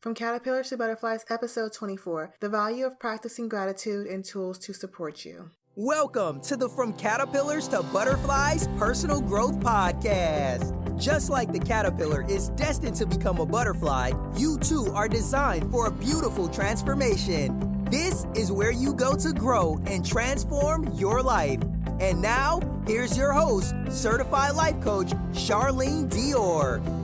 From Caterpillars to Butterflies, episode 24, The Value of Practicing Gratitude and Tools to Support You. Welcome to the From Caterpillars to Butterflies Personal Growth Podcast. Just like the caterpillar is destined to become a butterfly, you too are designed for a beautiful transformation. This is where you go to grow and transform your life. And now, here's your host, Certified Life Coach, Charlene Dior.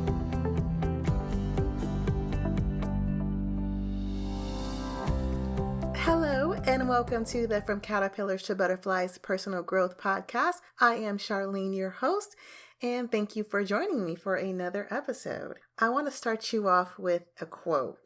Hello, and welcome to the From Caterpillars to Butterflies Personal Growth Podcast. I am Charlene, your host, and thank you for joining me for another episode. I want to start you off with a quote.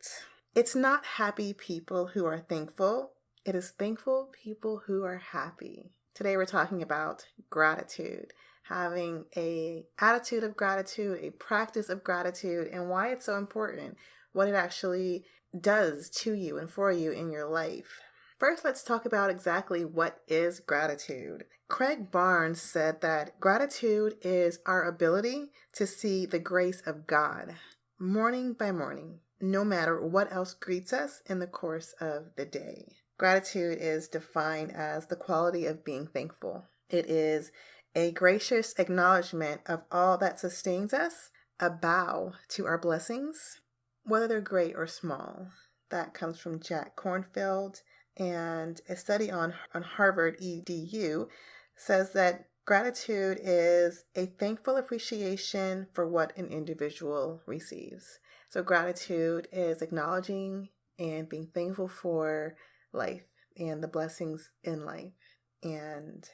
It's not happy people who are thankful. It is thankful people who are happy. Today we're talking about gratitude, having an attitude of gratitude, a practice of gratitude, and why it's so important, what it actually does to you and for you in your life. First, let's talk about exactly what is gratitude. Craig Barnes said that gratitude is our ability to see the grace of God morning by morning, no matter what else greets us in the course of the day. Gratitude is defined as the quality of being thankful. It is a gracious acknowledgement of all that sustains us, a bow to our blessings, whether they're great or small. That comes from Jack Kornfield, and a study on Harvard EDU says that gratitude is a thankful appreciation for what an individual receives. So gratitude is acknowledging and being thankful for life and the blessings in life. And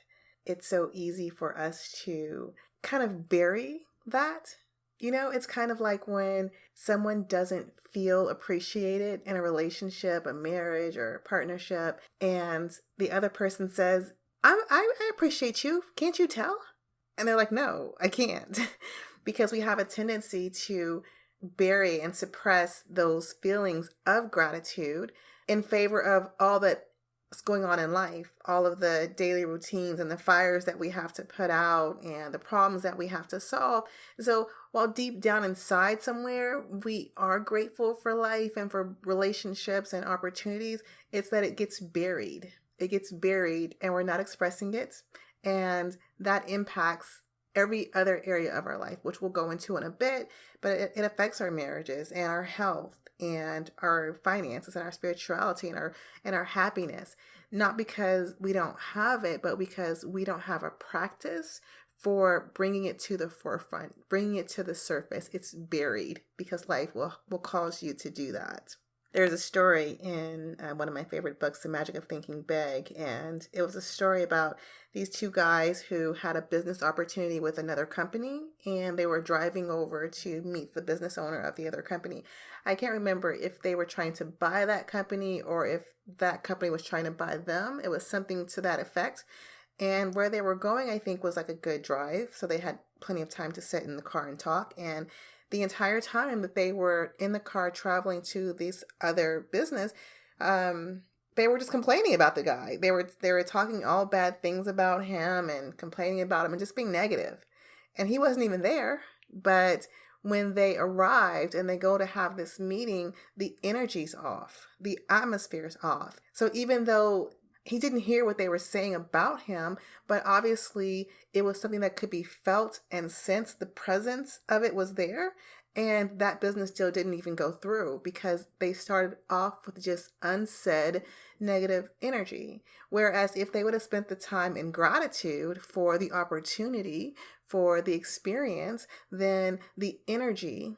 it's so easy for us to kind of bury that. You know, it's kind of like when someone doesn't feel appreciated in a relationship, a marriage, or a partnership, and the other person says, I appreciate you. Can't you tell? And they're like, no, I can't. Because we have a tendency to bury and suppress those feelings of gratitude in favor of all that's going on in life, all of the daily routines and the fires that we have to put out and the problems that we have to solve. So while deep down inside somewhere, we are grateful for life and for relationships and opportunities, it's that it gets buried. It gets buried and we're not expressing it. And that impacts every other area of our life, which we'll go into in a bit, but it affects our marriages and our health and our finances and our spirituality and our happiness, not because we don't have it, but because we don't have a practice for bringing it to the forefront, bringing it to the surface. It's buried because life will cause you to do that. There's a story in one of my favorite books, The Magic of Thinking Big, and it was a story about these two guys who had a business opportunity with another company, and they were driving over to meet the business owner of the other company. I can't remember if they were trying to buy that company or if that company was trying to buy them. It was something to that effect. And where they were going, I think, was like a good drive, so they had plenty of time to sit in the car and talk. And the entire time that they were in the car traveling to this other business, they were just complaining about the guy. They were talking all bad things about him and complaining about him and just being negative. And he wasn't even there. But when they arrived and they go to have this meeting, the energy's off. The atmosphere's off. So even though he didn't hear what they were saying about him, but obviously it was something that could be felt and sensed. The presence of it was there. And that business deal didn't even go through because they started off with just unsaid negative energy. Whereas if they would have spent the time in gratitude for the opportunity, for the experience, then the energy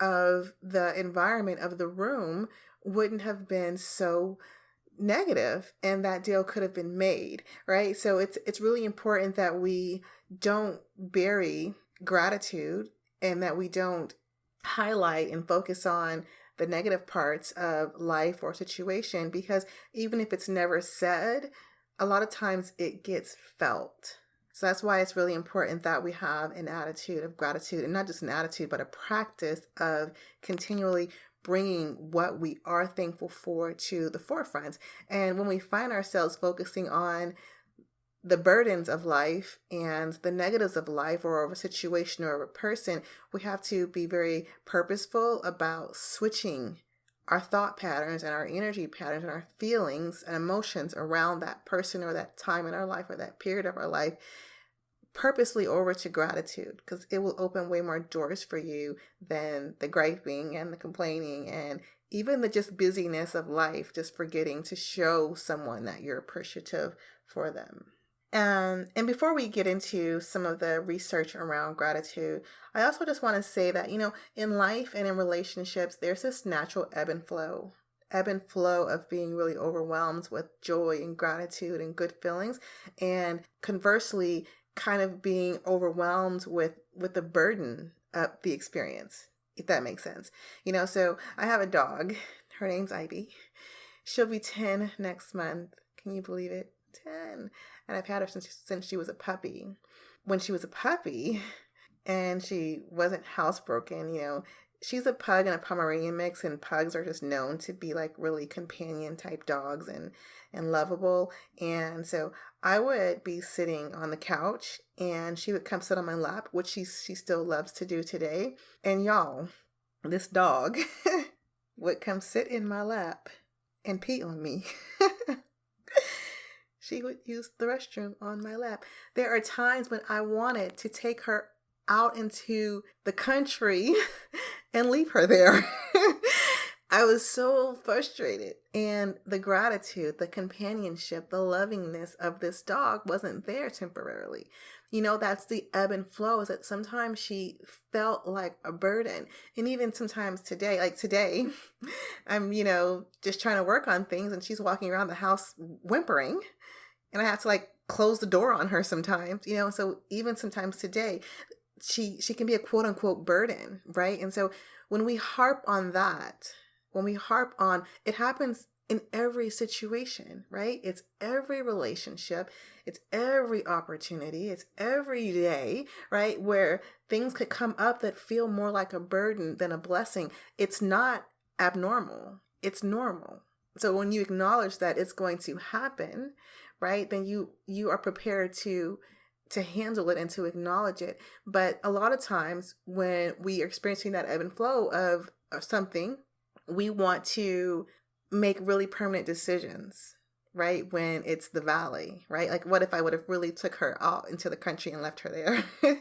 of the environment of the room wouldn't have been so negative, and that deal could have been made, right? So it's really important that we don't bury gratitude and that we don't highlight and focus on the negative parts of life or situation, because even if it's never said, a lot of times it gets felt. So that's why it's really important that we have an attitude of gratitude, and not just an attitude, but a practice of continually bringing what we are thankful for to the forefront. And when we find ourselves focusing on the burdens of life and the negatives of life or of a situation or of a person, we have to be very purposeful about switching our thought patterns and our energy patterns and our feelings and emotions around that person or that time in our life or that period of our life purposely over to gratitude, because it will open way more doors for you than the griping and the complaining and even the just busyness of life, just forgetting to show someone that you're appreciative for them. And before we get into some of the research around gratitude, I also just want to say that, in life and in relationships, there's this natural ebb and flow of being really overwhelmed with joy and gratitude and good feelings. And conversely, kind of being overwhelmed with the burden of the experience, if that makes sense. So I have a dog. Her name's Ivy. She'll be 10 next month. Can you believe it? 10. And I've had her since she was a puppy. When she was a puppy and she wasn't housebroken, she's a pug and a Pomeranian mix, and pugs are just known to be like really companion type dogs and lovable. And so I would be sitting on the couch and she would come sit on my lap, which she still loves to do today. And y'all, this dog would come sit in my lap and pee on me. She would use the restroom on my lap. There are times when I wanted to take her out into the country and leave her there. I was so frustrated. And the gratitude, the companionship, the lovingness of this dog wasn't there temporarily. That's the ebb and flow, is that sometimes she felt like a burden. And even sometimes today, like today, I'm, just trying to work on things and she's walking around the house whimpering. And I have to close the door on her sometimes, so even sometimes today, she can be a quote unquote burden, right? And so when we harp on that, it happens in every situation, right? It's every relationship, it's every opportunity, it's every day, right? Where things could come up that feel more like a burden than a blessing. It's not abnormal, it's normal. So when you acknowledge that it's going to happen, right, then you are prepared to handle it and to acknowledge it. But a lot of times when we are experiencing that ebb and flow of something, we want to make really permanent decisions, right? When it's the valley, right? Like, what if I would have really took her out into the country and left her there,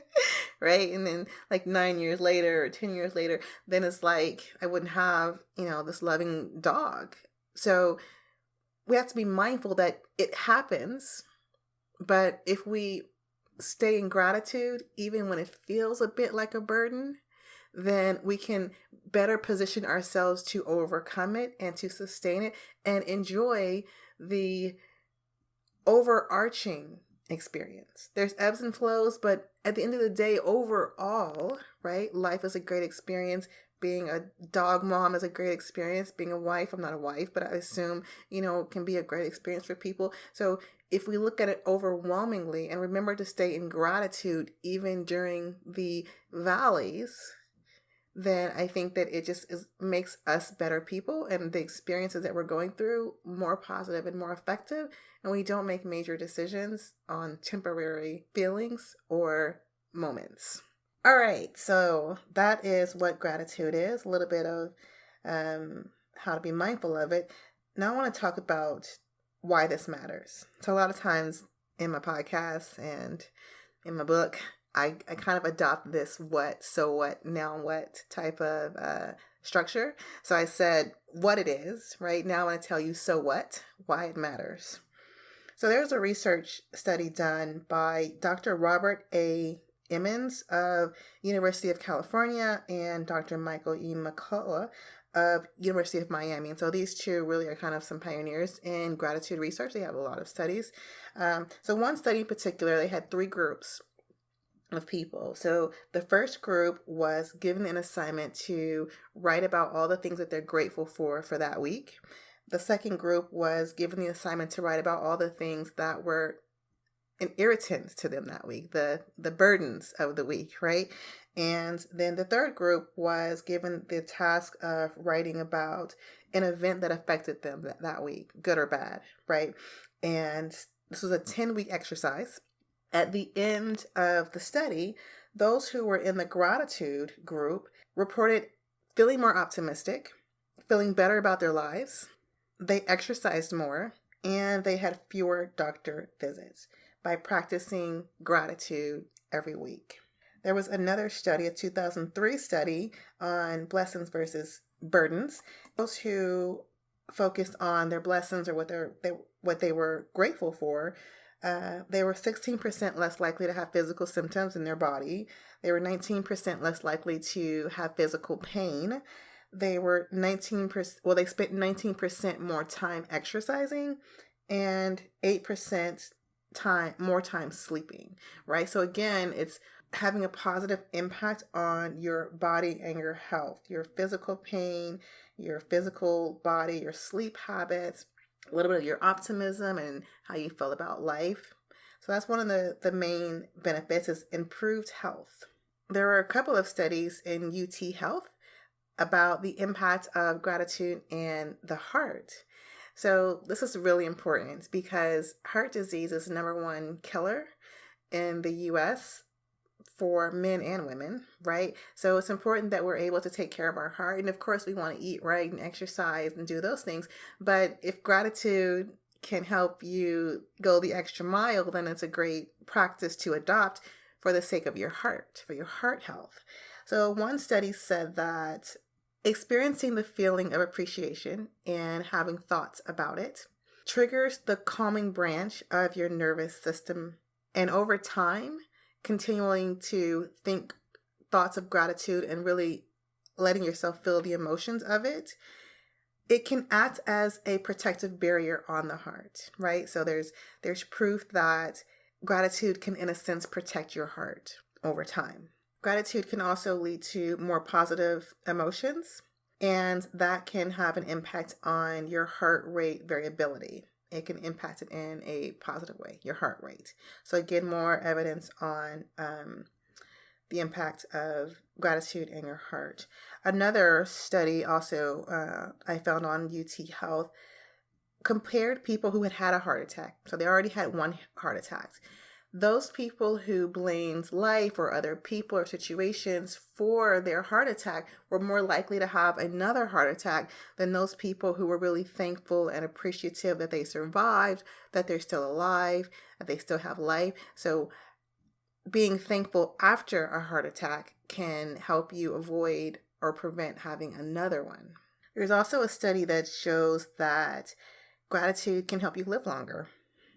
right? And then 9 years later or 10 years later, then it's like I wouldn't have, this loving dog. So we have to be mindful that it happens, but if we stay in gratitude, even when it feels a bit like a burden, then we can better position ourselves to overcome it and to sustain it and enjoy the overarching experience. There's ebbs and flows, but at the end of the day, overall, right, life is a great experience. Being a dog mom is a great experience. Being a wife, I'm not a wife, but I assume, can be a great experience for people. So if we look at it overwhelmingly and remember to stay in gratitude, even during the valleys, then I think that it just makes us better people and the experiences that we're going through more positive and more effective. And we don't make major decisions on temporary feelings or moments. All right, so that is what gratitude is, a little bit of how to be mindful of it. Now I want to talk about why this matters. So a lot of times in my podcasts and in my book, I kind of adopt this what, so what, now what type of structure. So I said what it is, right? Now I want to tell you so what, why it matters. So there's a research study done by Dr. Robert A. Emmons of University of California and Dr. Michael E. McCullough of University of Miami. And so these two really are kind of some pioneers in gratitude research. They have a lot of studies. So one study in particular, they had 3 groups of people. So the first group was given an assignment to write about all the things that they're grateful for that week. The second group was given the assignment to write about all the things that were an irritant to them that week, the burdens of the week, right? And then the third group was given the task of writing about an event that affected them that week, good or bad, right? And this was a 10-week exercise. At the end of the study, those who were in the gratitude group reported feeling more optimistic, feeling better about their lives, they exercised more, and they had fewer doctor visits by practicing gratitude every week. There was another study, a 2003 study on blessings versus burdens. Those who focused on their blessings or what they were grateful for, they were 16% less likely to have physical symptoms in their body. They were 19% less likely to have physical pain. They were 19%, well, they spent 19% more time exercising and 8% more time sleeping, right? So again, it's having a positive impact on your body and your health, your physical pain, your physical body, your sleep habits, a little bit of your optimism and how you feel about life. So that's one of the main benefits is improved health. There are a couple of studies in UT Health about the impact of gratitude and the heart. So this is really important because heart disease is the number one killer in the US for men and women, right? So it's important that we're able to take care of our heart. And of course, we want to eat right and exercise and do those things. But if gratitude can help you go the extra mile, then it's a great practice to adopt for the sake of your heart, for your heart health. So one study said that experiencing the feeling of appreciation and having thoughts about it triggers the calming branch of your nervous system. And over time, continuing to think thoughts of gratitude and really letting yourself feel the emotions of it, it can act as a protective barrier on the heart, right? So there's proof that gratitude can, in a sense, protect your heart over time. Gratitude can also lead to more positive emotions, and that can have an impact on your heart rate variability. It can impact it in a positive way, your heart rate. So again, more evidence on the impact of gratitude in your heart. Another study also I found on UT Health compared people who had a heart attack. So they already had one heart attack. Those people who blamed life or other people or situations for their heart attack were more likely to have another heart attack than those people who were really thankful and appreciative that they survived, that they're still alive, that they still have life. So being thankful after a heart attack can help you avoid or prevent having another one. There's also a study that shows that gratitude can help you live longer.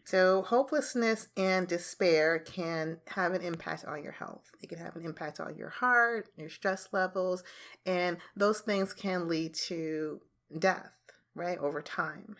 So hopelessness and despair can have an impact on your health. It can have an impact on your heart, your stress levels, and those things can lead to death, right, over time.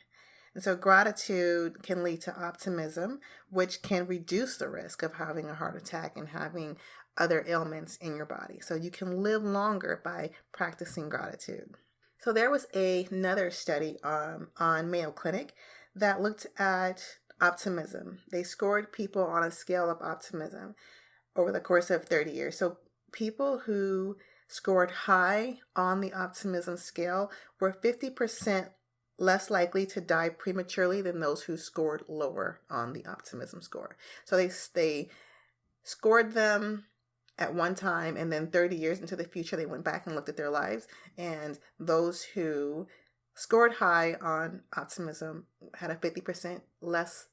And so gratitude can lead to optimism, which can reduce the risk of having a heart attack and having other ailments in your body. So you can live longer by practicing gratitude. So there was another study on Mayo Clinic that looked at optimism. They scored people on a scale of optimism over the course of 30 years. So people who scored high on the optimism scale were 50% less likely to die prematurely than those who scored lower on the optimism score. So they scored them at one time, and then 30 years into the future, they went back and looked at their lives. And those who scored high on optimism had a 50% less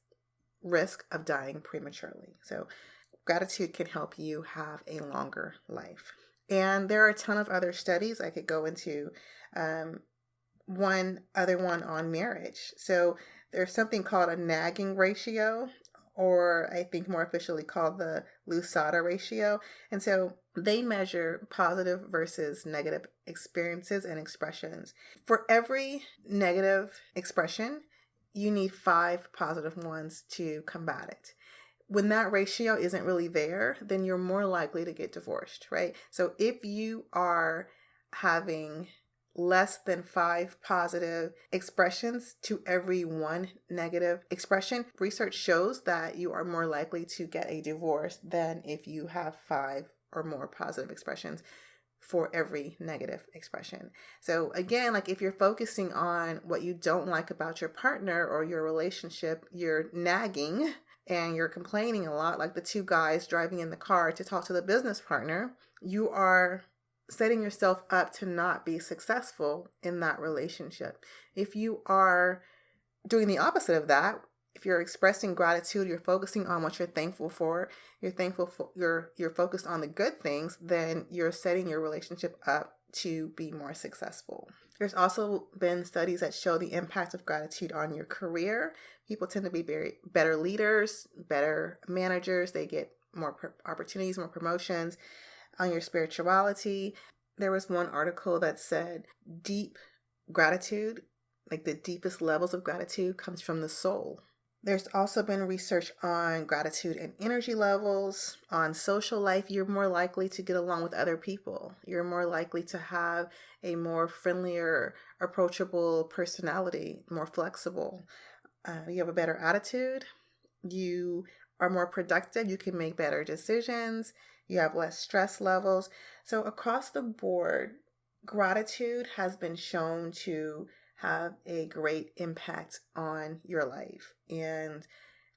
risk of dying prematurely. So gratitude can help you have a longer life. And there are a ton of other studies I could go into. One other one on marriage. So there's something called a nagging ratio, or I think more officially called the Lusada ratio. And so they measure positive versus negative experiences and expressions. For every negative expression, you need 5 positive ones to combat it. When that ratio isn't really there, then you're more likely to get divorced, right? So if you are having less than 5 positive expressions to every 1 negative expression, research shows that you are more likely to get a divorce than if you have 5 or more positive expressions for every negative expression. So again, like if you're focusing on what you don't like about your partner or your relationship, you're nagging and you're complaining a lot, like the 2 guys driving in the car to talk to the business partner, you are setting yourself up to not be successful in that relationship. If you are doing the opposite of that, if you're expressing gratitude, you're focusing on what you're thankful for, you're focused on the good things, then you're setting your relationship up to be more successful. There's also been studies that show the impact of gratitude on your career. People tend to be better leaders, better managers. They get more opportunities, more promotions. On your spirituality, there was one article that said deep gratitude, like the deepest levels of gratitude, comes from the soul. There's also been research on gratitude and energy levels. On social life, you're more likely to get along with other people. You're more likely to have a more friendlier, approachable personality, more flexible. You have a better attitude. You are more productive. You can make better decisions. You have less stress levels. So across the board, gratitude has been shown to have a great impact on your life. And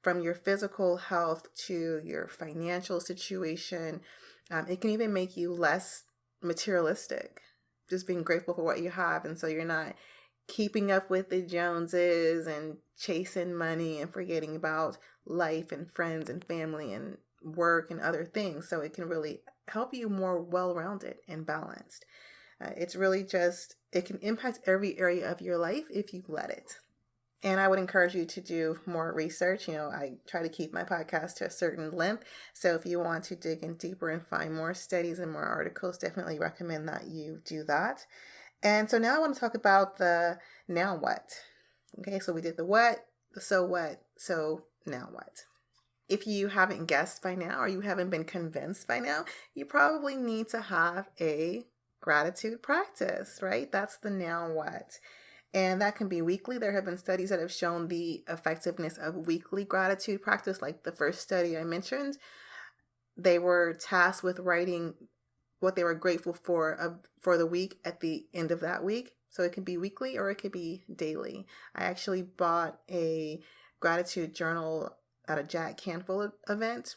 from your physical health to your financial situation, it can even make you less materialistic, just being grateful for what you have. And so you're not keeping up with the Joneses and chasing money and forgetting about life and friends and family and work and other things. So it can really help you more well-rounded and balanced. It's really just, it can impact every area of your life if you let it. And I would encourage you to do more research. I try to keep my podcast to a certain length. So if you want to dig in deeper and find more studies and more articles, definitely recommend that you do that. And so now I want to talk about the now what. Okay, so we did the what, the so what, so now what? If you haven't guessed by now, or you haven't been convinced by now, you probably need to have a gratitude practice, right? That's the now what. And that can be weekly. There have been studies that have shown the effectiveness of weekly gratitude practice. Like the first study I mentioned, they were tasked with writing what they were grateful for the week at the end of that week. So it can be weekly or it could be daily. I actually bought a gratitude journal at a Jack Canfield event,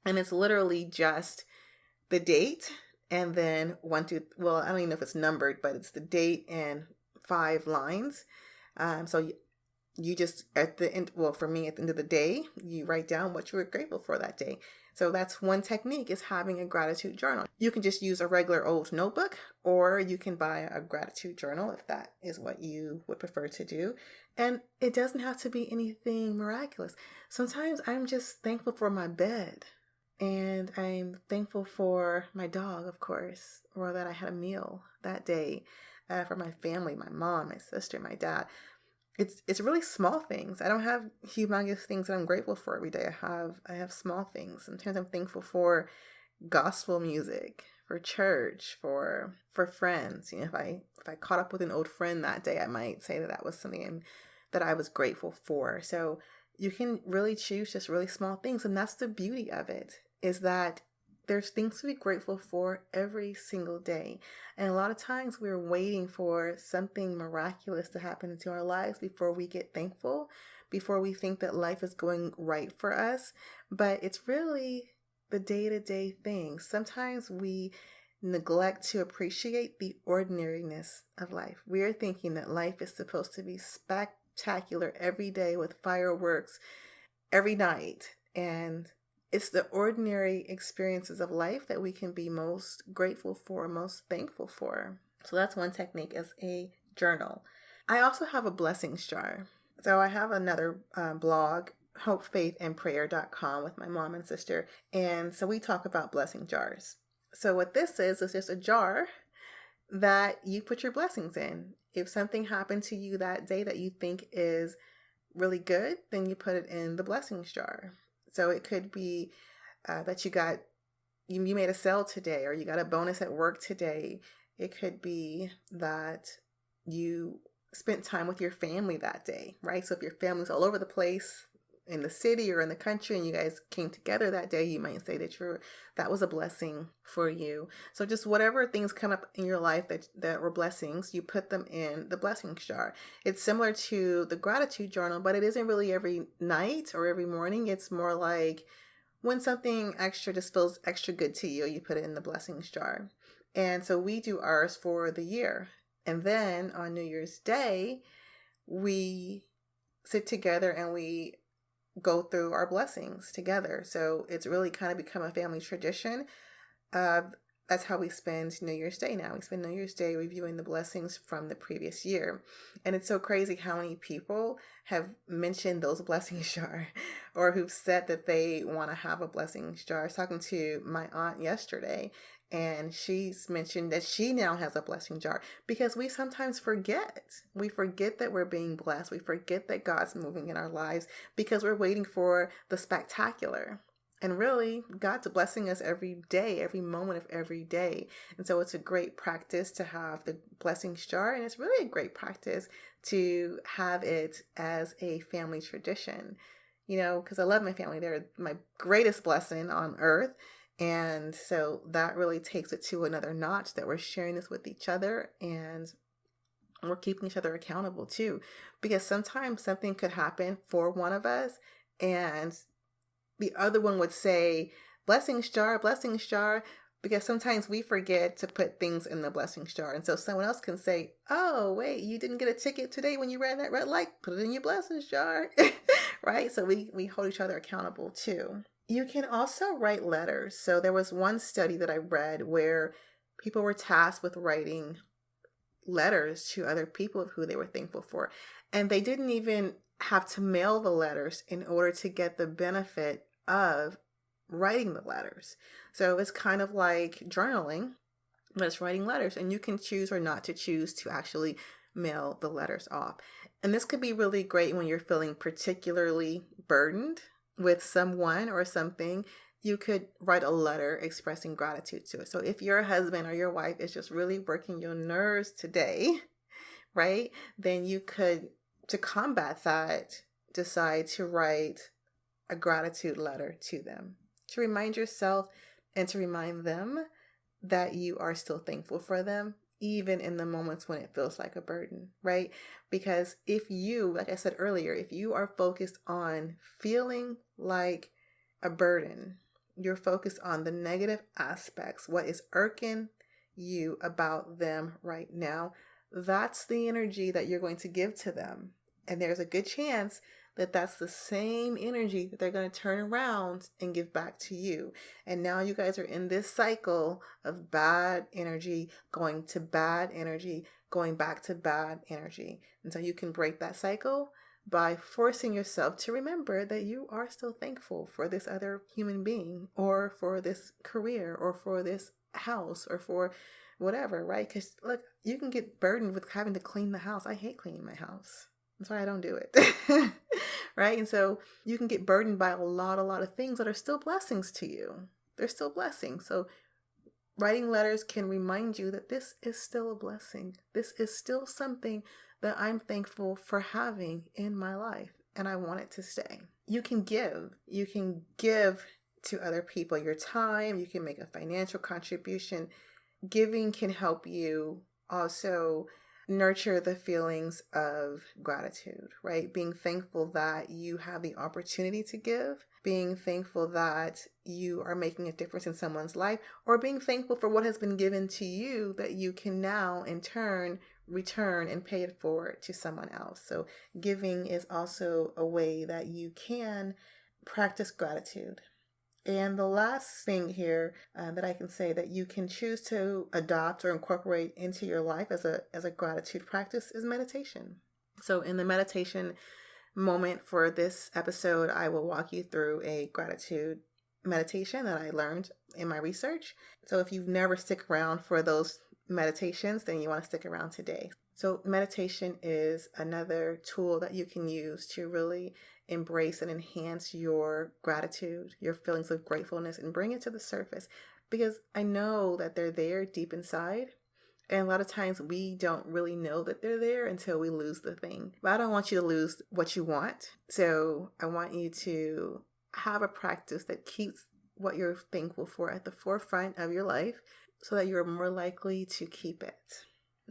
and it's literally just the date and then I don't even know if it's numbered, but it's the date and 5 lines. So you just at the end, for me, at the end of the day, you write down what you were grateful for that day. So that's one technique, is having a gratitude journal. You can just use a regular old notebook, or you can buy a gratitude journal if that is what you would prefer to do. And it doesn't have to be anything miraculous. Sometimes I'm just thankful for my bed. And I'm thankful for my dog, of course, or that I had a meal that day, for my family, my mom, my sister, my dad. It's really small things. I don't have humongous things that I'm grateful for every day. I have small things. Sometimes I'm thankful for gospel music, for church, for friends. If I caught up with an old friend that day, I might say that was something that I was grateful for. So you can really choose just really small things, and that's the beauty of it, is that there's things to be grateful for every single day. And a lot of times we're waiting for something miraculous to happen into our lives before we get thankful, before we think that life is going right for us. But it's really the day-to-day things. Sometimes we neglect to appreciate the ordinariness of life. We're thinking that life is supposed to be spectacular every day with fireworks every night. And it's the ordinary experiences of life that we can be most grateful for, most thankful for. So that's one technique, is a journal. I also have a blessings jar. So I have another blog, hopefaithandprayer.com, with my mom and sister. And so we talk about blessing jars. So what this is just a jar that you put your blessings in. If something happened to you that day that you think is really good, then you put it in the blessings jar. So it could be that you made a sale today, or you got a bonus at work today. It could be that you spent time with your family that day, right? So if your family's all over the place in the city or in the country and you guys came together that day, you might say that was a blessing for you. So just whatever things come up in your life that were blessings, you put them in the blessings jar. It's similar to the gratitude journal, but it isn't really every night or every morning. It's more like when something extra just feels extra good to you, you put it in the blessings jar. And so we do ours for the year. And then on New Year's Day, we sit together and we go through our blessings together. So it's really kind of become a family tradition. That's how we spend New Year's Day now. We spend New Year's Day reviewing the blessings from the previous year. And it's so crazy how many people have mentioned those blessings jar or who've said that they want to have a blessings jar. I was talking to my aunt yesterday, and she's mentioned that she now has a blessing jar because we sometimes forget. We forget that we're being blessed. We forget that God's moving in our lives because we're waiting for the spectacular. And really, God's blessing us every day, every moment of every day. And so it's a great practice to have the blessings jar. And it's really a great practice to have it as a family tradition, because I love my family. They're my greatest blessing on earth. And so that really takes it to another notch that we're sharing this with each other and we're keeping each other accountable too. Because sometimes something could happen for one of us and the other one would say, blessings jar, because sometimes we forget to put things in the blessings jar. And so someone else can say, oh, wait, you didn't get a ticket today when you ran that red light, put it in your blessings jar, right? So we hold each other accountable too. You can also write letters. So there was one study that I read where people were tasked with writing letters to other people of who they were thankful for. And they didn't even have to mail the letters in order to get the benefit of writing the letters. So it's kind of like journaling, but it's writing letters, and you can choose or not to choose to actually mail the letters off. And this could be really great when you're feeling particularly burdened with someone or something. You could write a letter expressing gratitude to it. So if your husband or your wife is just really working your nerves today, right, then you could, to combat that, decide to write a gratitude letter to them, to remind yourself and to remind them that you are still thankful for them, even in the moments when it feels like a burden, right? Because if you, like I said earlier, if you are focused on feeling like a burden, you're focused on the negative aspects, what is irking you about them right now, that's the energy that you're going to give to them. And there's a good chance that that's the same energy that they're going to turn around and give back to you. And now you guys are in this cycle of bad energy, going to bad energy, going back to bad energy. And so you can break that cycle by forcing yourself to remember that you are still thankful for this other human being, or for this career, or for this house, or for whatever, right? Because look, you can get burdened with having to clean the house. I hate cleaning my house. That's why I don't do it. Right? And so you can get burdened by a lot of things that are still blessings to you. They're still blessings. So writing letters can remind you that this is still a blessing. This is still something that I'm thankful for having in my life, and I want it to stay. You can give. You can give to other people your time. You can make a financial contribution. Giving can help you also nurture the feelings of gratitude, right? Being thankful that you have the opportunity to give, being thankful that you are making a difference in someone's life, or being thankful for what has been given to you that you can now in turn return and pay it forward to someone else. So giving is also a way that you can practice gratitude. And the last thing here that I can say that you can choose to adopt or incorporate into your life as a gratitude practice is meditation. So in the meditation moment for this episode, I will walk you through a gratitude meditation that I learned in my research. So if you've never stick around for those meditations, then you want to stick around today. So meditation is another tool that you can use to really embrace and enhance your gratitude, your feelings of gratefulness, and bring it to the surface. Because I know that they're there deep inside. And a lot of times we don't really know that they're there until we lose the thing. But I don't want you to lose what you want. So I want you to have a practice that keeps what you're thankful for at the forefront of your life so that you're more likely to keep it.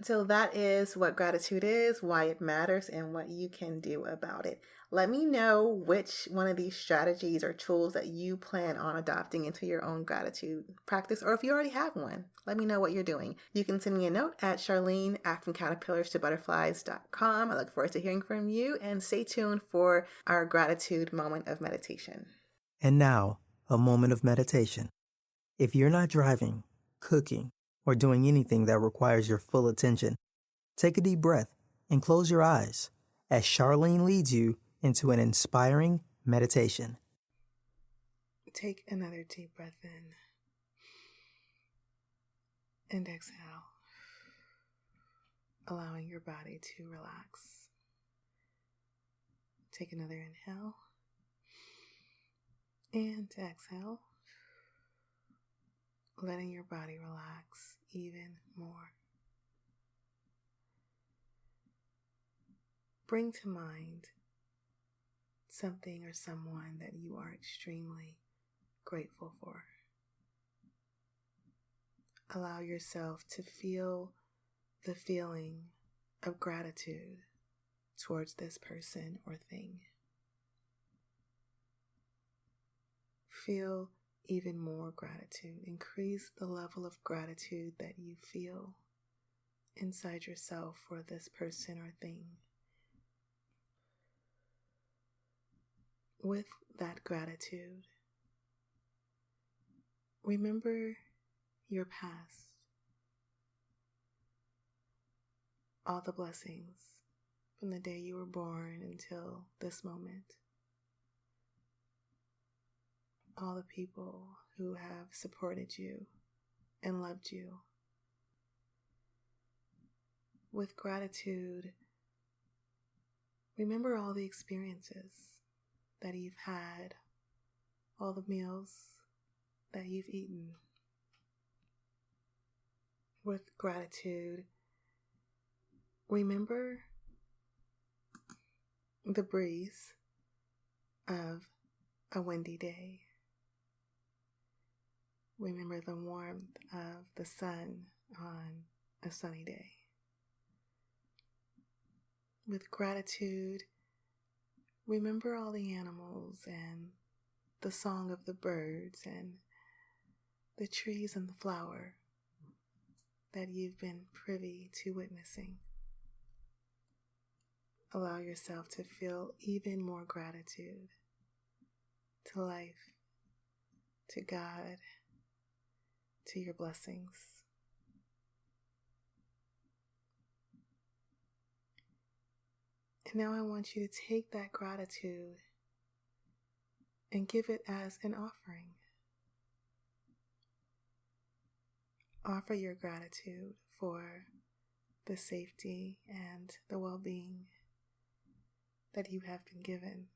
So that is what gratitude is, why it matters, and what you can do about it. Let me know which one of these strategies or tools that you plan on adopting into your own gratitude practice, or if you already have one, let me know what you're doing. You can send me a note at charlene@fromcaterpillars to butterflies.com. I look forward to hearing from you, and stay tuned for our gratitude moment of meditation. And now, a moment of meditation. If you're not driving, cooking, or doing anything that requires your full attention, take a deep breath and close your eyes as Charlene leads you into an inspiring meditation. Take another deep breath in and exhale, allowing your body to relax. Take another inhale and exhale, letting your body relax even more. Bring to mind something or someone that you are extremely grateful for. Allow yourself to feel the feeling of gratitude towards this person or thing. Feel even more gratitude. Increase the level of gratitude that you feel inside yourself for this person or thing. With that gratitude, remember your past, all the blessings from the day you were born until this moment, all the people who have supported you and loved you. With gratitude, remember all the experiences that you've had, all the meals that you've eaten. With gratitude, remember the breeze of a windy day. Remember the warmth of the sun on a sunny day. With gratitude, remember all the animals and the song of the birds and the trees and the flower that you've been privy to witnessing. Allow yourself to feel even more gratitude to life, to God, to your blessings. And now I want you to take that gratitude and give it as an offering. Offer your gratitude for the safety and the well-being that you have been given.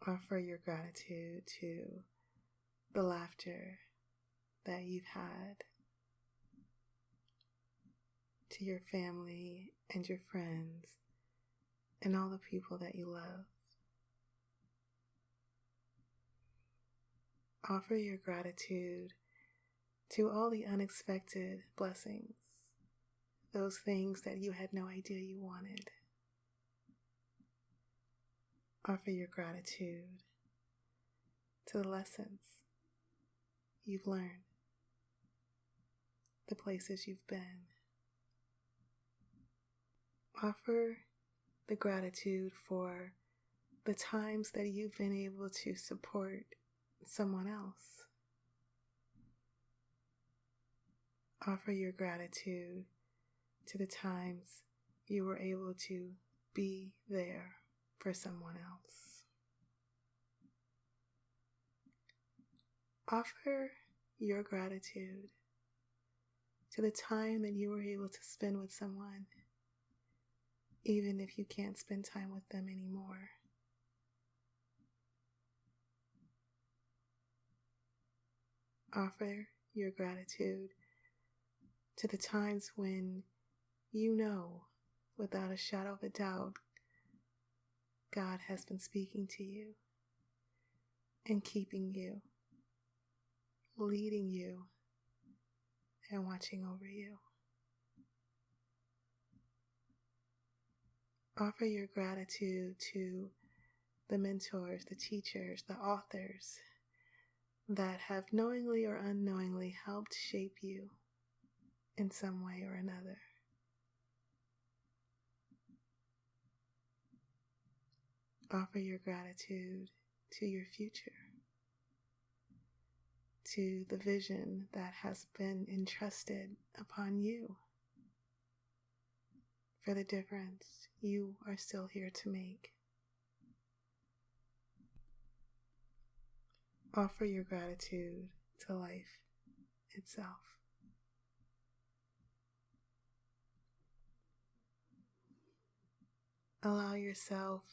Offer your gratitude to the laughter that you've had, to your family and your friends and all the people that you love. Offer your gratitude to all the unexpected blessings, those things that you had no idea you wanted. Offer your gratitude to the lessons you've learned, the places you've been. Offer the gratitude for the times that you've been able to support someone else. Offer your gratitude to the times you were able to be there for someone else. Offer your gratitude to the time that you were able to spend with someone, even if you can't spend time with them anymore. Offer your gratitude to the times when you know, without a shadow of a doubt, God has been speaking to you and keeping you leading you and watching over you. Offer your gratitude to the mentors, the teachers, the authors that have knowingly or unknowingly helped shape you in some way or another. Offer your gratitude to your future, to the vision that has been entrusted upon you, for the difference you are still here to make. Offer your gratitude to life itself. Allow yourself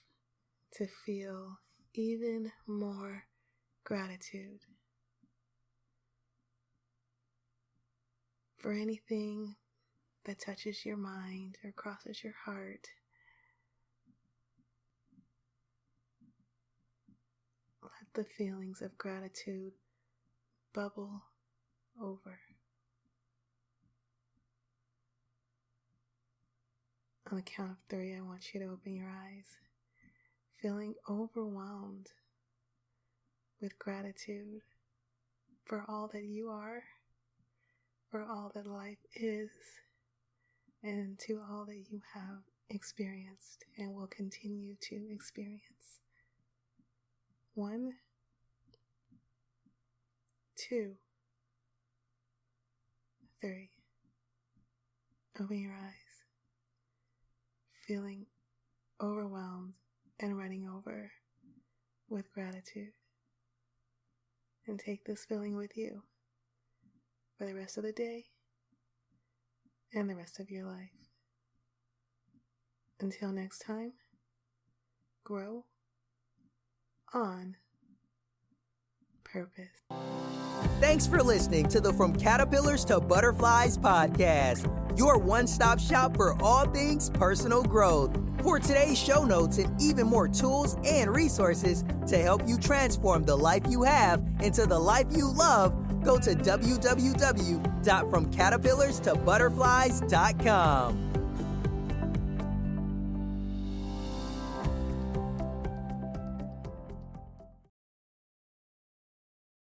to feel even more gratitude for anything that touches your mind or crosses your heart. Let the feelings of gratitude bubble over. On the count of 3, I want you to open your eyes, feeling overwhelmed with gratitude for all that you are, for all that life is, and to all that you have experienced and will continue to experience. 1, 2, 3. Open your eyes, feeling overwhelmed and running over with gratitude. And take this feeling with you for the rest of the day and the rest of your life. Until next time, grow on purpose. Thanks for listening to the From Caterpillars to Butterflies podcast, your one-stop shop for all things personal growth. For today's show notes and even more tools and resources to help you transform the life you have into the life you love, go to www.fromcaterpillarstobutterflies.com.